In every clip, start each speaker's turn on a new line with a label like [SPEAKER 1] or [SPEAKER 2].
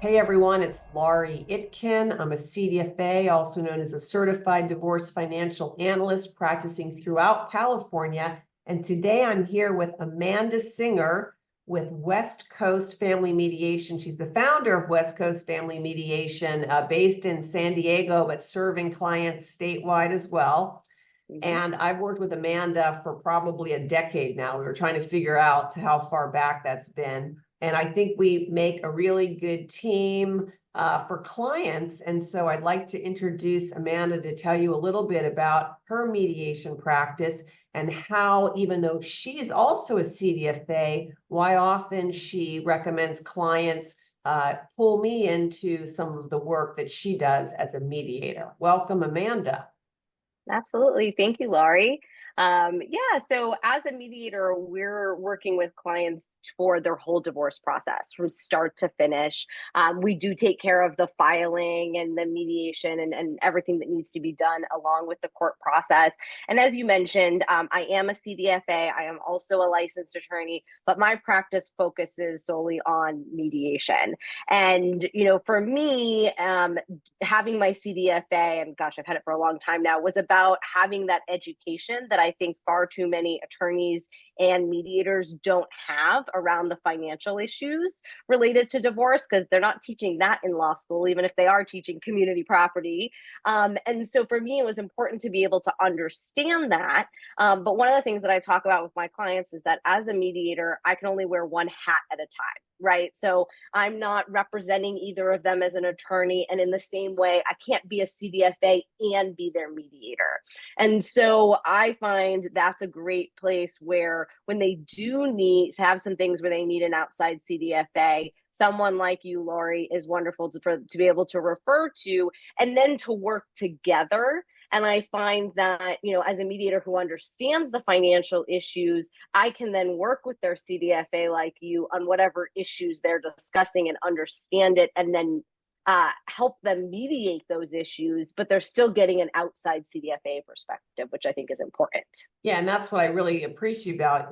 [SPEAKER 1] Hey everyone, it's Laurie Itkin. I'm a CDFA, also known as a Certified Divorce Financial Analyst, practicing throughout California. And today I'm here with Amanda Singer with West Coast Family Mediation. She's the founder of West Coast Family Mediation, based in San Diego, but serving clients statewide as well. And I've worked with Amanda for probably a decade now. We were trying to figure out how far back that's been. And I think we make a really good team for clients. And so I'd like to introduce Amanda to tell you a little bit about her mediation practice and how, even though she is also a CDFA, why often she recommends clients pull me into some of the work that she does as a mediator. Welcome, Amanda.
[SPEAKER 2] Absolutely. Thank you, Laurie. Yeah, so as a mediator, we're working with clients for their whole divorce process from start to finish. We do take care of the filing and the mediation and everything that needs to be done along with the court process. And as you mentioned, I am a CDFA. I am also a licensed attorney, but my practice focuses solely on mediation. And, for me, having my CDFA, and gosh, I've had it for a long time now, was about having that education that I think far too many attorneys and mediators don't have around the financial issues related to divorce, because they're not teaching that in law school, even if they are teaching community property. And so for me, it was important to be able to understand that. But one of the things that I talk about with my clients is that as a mediator, I can only wear one hat at a time, right? So I'm not representing either of them as an attorney. And in the same way, I can't be a CDFA and be their mediator. And so I find that's a great place where when they do need to have some things where they need an outside CDFA, someone like you, Laurie, is wonderful to be able to refer to and then to work together. And I find that, as a mediator who understands the financial issues, I can then work with their CDFA like you on whatever issues they're discussing and understand it, and then help them mediate those issues, but they're still getting an outside CDFA perspective, which I think is important.
[SPEAKER 1] Yeah, and that's what I really appreciate about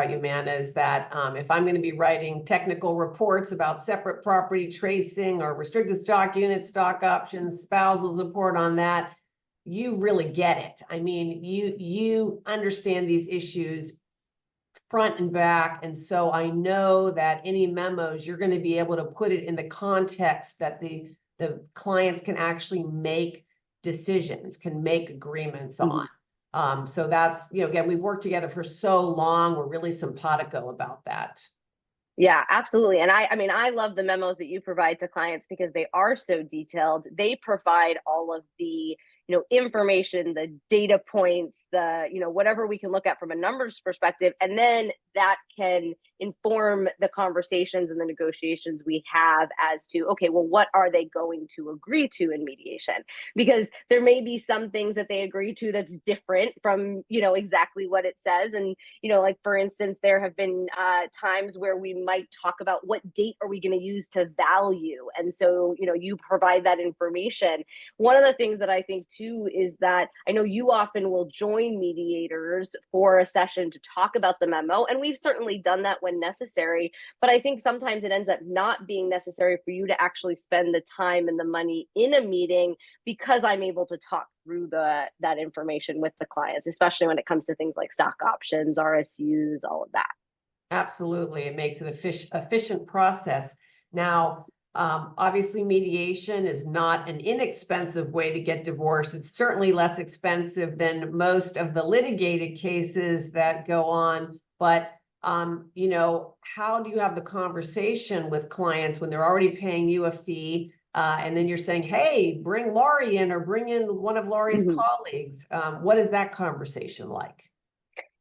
[SPEAKER 1] you, man, is that if I'm going to be writing technical reports about separate property tracing or restricted stock units, stock options, spousal support on that, you really get it. I mean, you understand these issues front and back. And so I know that any memos, you're going to be able to put it in the context that the clients can actually make decisions, can make agreements on. So that's, again, we've worked together for so long. We're really simpatico about that.
[SPEAKER 2] Yeah, absolutely. And I love the memos that you provide to clients because they are so detailed. They provide all of the information, the data points, the whatever we can look at from a numbers perspective, and then that can inform the conversations and the negotiations we have as to, okay, well, what are they going to agree to in mediation? Because there may be some things that they agree to that's different from exactly what it says. And like for instance, there have been times where we might talk about what date are we going to use to value, and so you provide that information. One of the things that I think too is that I know you often will join mediators for a session to talk about the memo, and we've certainly done that when necessary, but I think sometimes it ends up not being necessary for you to actually spend the time and the money in a meeting, because I'm able to talk through that information with the clients, especially when it comes to things like stock options, RSUs, all of that.
[SPEAKER 1] Absolutely. It makes it efficient process. Now, obviously, mediation is not an inexpensive way to get divorced. It's certainly less expensive than most of the litigated cases that go on. But, how do you have the conversation with clients when they're already paying you a fee? And then you're saying, hey, bring Laurie in or bring in one of Laurie's colleagues. What is that conversation like?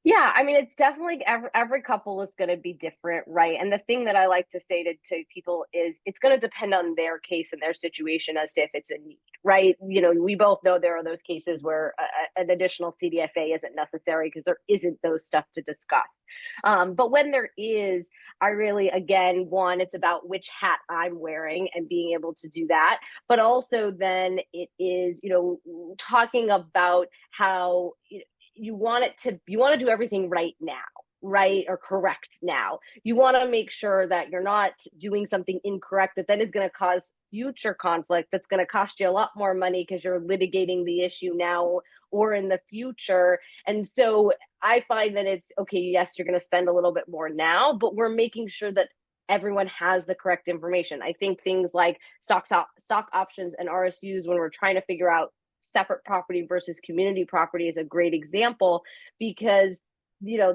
[SPEAKER 2] Yeah, it's definitely every couple is going to be different, right? And the thing that I like to say to people is it's going to depend on their case and their situation as to if it's a need, right? We both know there are those cases where an additional CDFA isn't necessary because there isn't those stuff to discuss. But when there is, I really, again, one, it's about which hat I'm wearing and being able to do that. But also then it is, talking about how, you want to do everything right now, right or correct now. You want to make sure that you're not doing something incorrect that then is going to cause future conflict that's going to cost you a lot more money because you're litigating the issue now or in the future. And so I find that it's okay, yes, you're going to spend a little bit more now, but we're making sure that everyone has the correct information. I think things like stock options and RSUs, when we're trying to figure out separate property versus community property, is a great example, because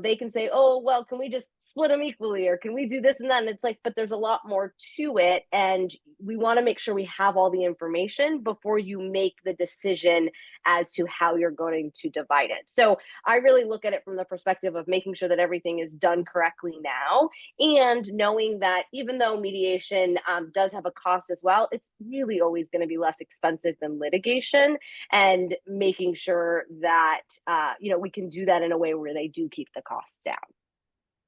[SPEAKER 2] they can say, oh, well, can we just split them equally, or can we do this and that? And it's like, but there's a lot more to it. And we want to make sure we have all the information before you make the decision as to how you're going to divide it. So I really look at it from the perspective of making sure that everything is done correctly now, and knowing that even though mediation does have a cost as well, it's really always going to be less expensive than litigation, and making sure that we can do that in a way where they do keep the costs down.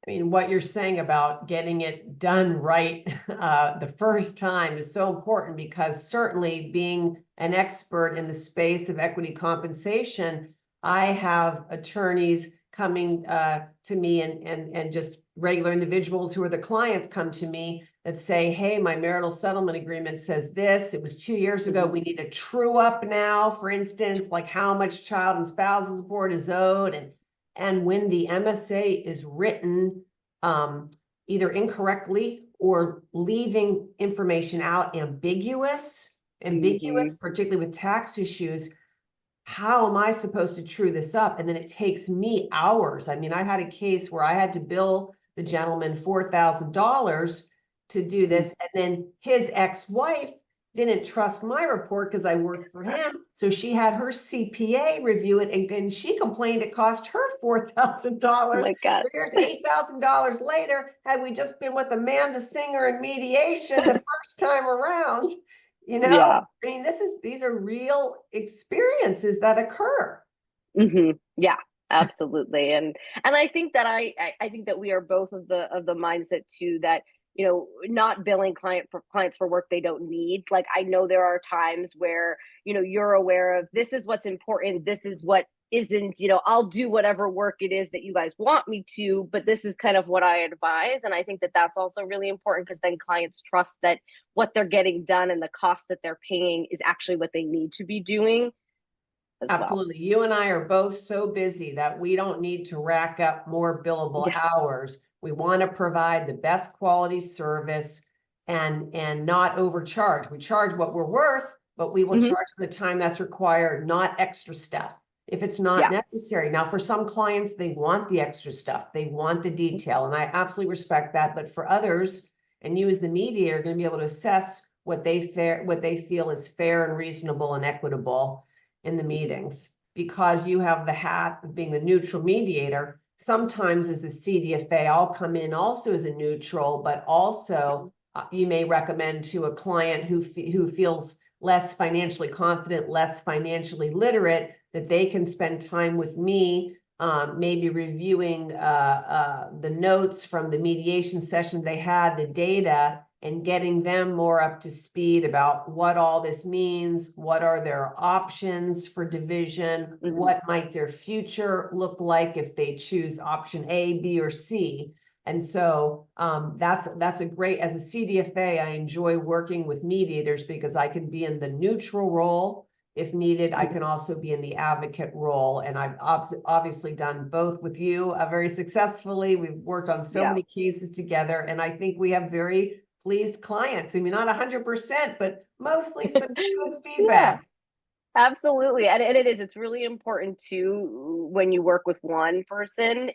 [SPEAKER 1] I mean, what you're saying about getting it done right the first time is so important, because certainly being an expert in the space of equity compensation, I have attorneys coming to me and just regular individuals who are the clients come to me that say, hey, my marital settlement agreement says this. It was 2 years ago. We need a true up now, for instance, like how much child and spousal support is owed. And when the MSA is written either incorrectly or leaving information out ambiguous, particularly with tax issues, how am I supposed to true this up? And then it takes me hours. I mean, I had a case where I had to bill the gentleman $4,000 to do this. And then his ex-wife didn't trust my report because I worked for him. So she had her CPA review it, and she complained it cost her $4,000.
[SPEAKER 2] Oh my God.
[SPEAKER 1] So here's $8,000 later. Had we just been with Amanda Singer in mediation the first time around,
[SPEAKER 2] Yeah.
[SPEAKER 1] I mean, these are real experiences that occur.
[SPEAKER 2] Yeah, absolutely. And I think that I think that we are both of the mindset too, that not billing clients for work they don't need. Like, I know there are times where, you're aware of, this is what's important, this is what isn't, I'll do whatever work it is that you guys want me to, but this is kind of what I advise. And I think that that's also really important, because then clients trust that what they're getting done and the cost that they're paying is actually what they need to be doing.
[SPEAKER 1] Absolutely. Well, you and I are both so busy that we don't need to rack up more billable hours. We want to provide the best quality service and not overcharge. We charge what we're worth, but we will charge for the time that's required, not extra stuff if it's not necessary. Now, for some clients, they want the extra stuff. They want the detail, and I absolutely respect that. But for others, and you as the mediator are going to be able to assess what they feel is fair and reasonable and equitable in the meetings, because you have the hat of being the neutral mediator. Sometimes as a CDFA, I'll come in also as a neutral, but also you may recommend to a client who feels less financially confident, less financially literate, that they can spend time with me, maybe reviewing the notes from the mediation session they had, the data, and getting them more up to speed about what all this means, what are their options for division, what might their future look like if they choose option A, B, or C. And so that's a great, as a CDFA, I enjoy working with mediators because I can be in the neutral role. If needed, I can also be in the advocate role. And I've obviously done both with you very successfully. We've worked on so many cases together, and I think we have very pleased clients. I mean, not 100%, but mostly some good feedback.
[SPEAKER 2] Absolutely. And it's really important too, when you work with one person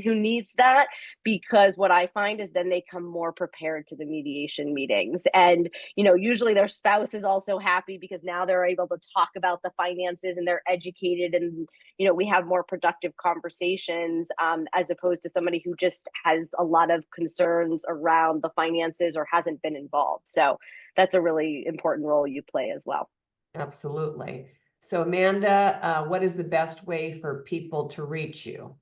[SPEAKER 2] who needs that, because what I find is then they come more prepared to the mediation meetings. And, usually their spouse is also happy because now they're able to talk about the finances and they're educated, and, we have more productive conversations, as opposed to somebody who just has a lot of concerns around the finances or hasn't been involved. So that's a really important role you play as well.
[SPEAKER 1] Absolutely. So Amanda, what is the best way for people to reach you?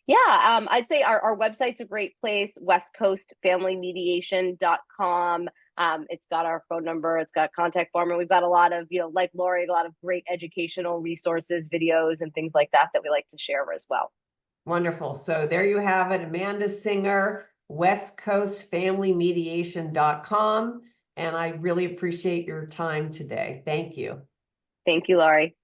[SPEAKER 2] Yeah, I'd say our website's a great place, westcoastfamilymediation.com. It's got our phone number, it's got a contact form, and we've got a lot of, like Laurie, a lot of great educational resources, videos, and things like that we like to share as well.
[SPEAKER 1] Wonderful. So there you have it, Amanda Singer, westcoastfamilymediation.com. And I really appreciate your time today. Thank you.
[SPEAKER 2] Thank you, Laurie.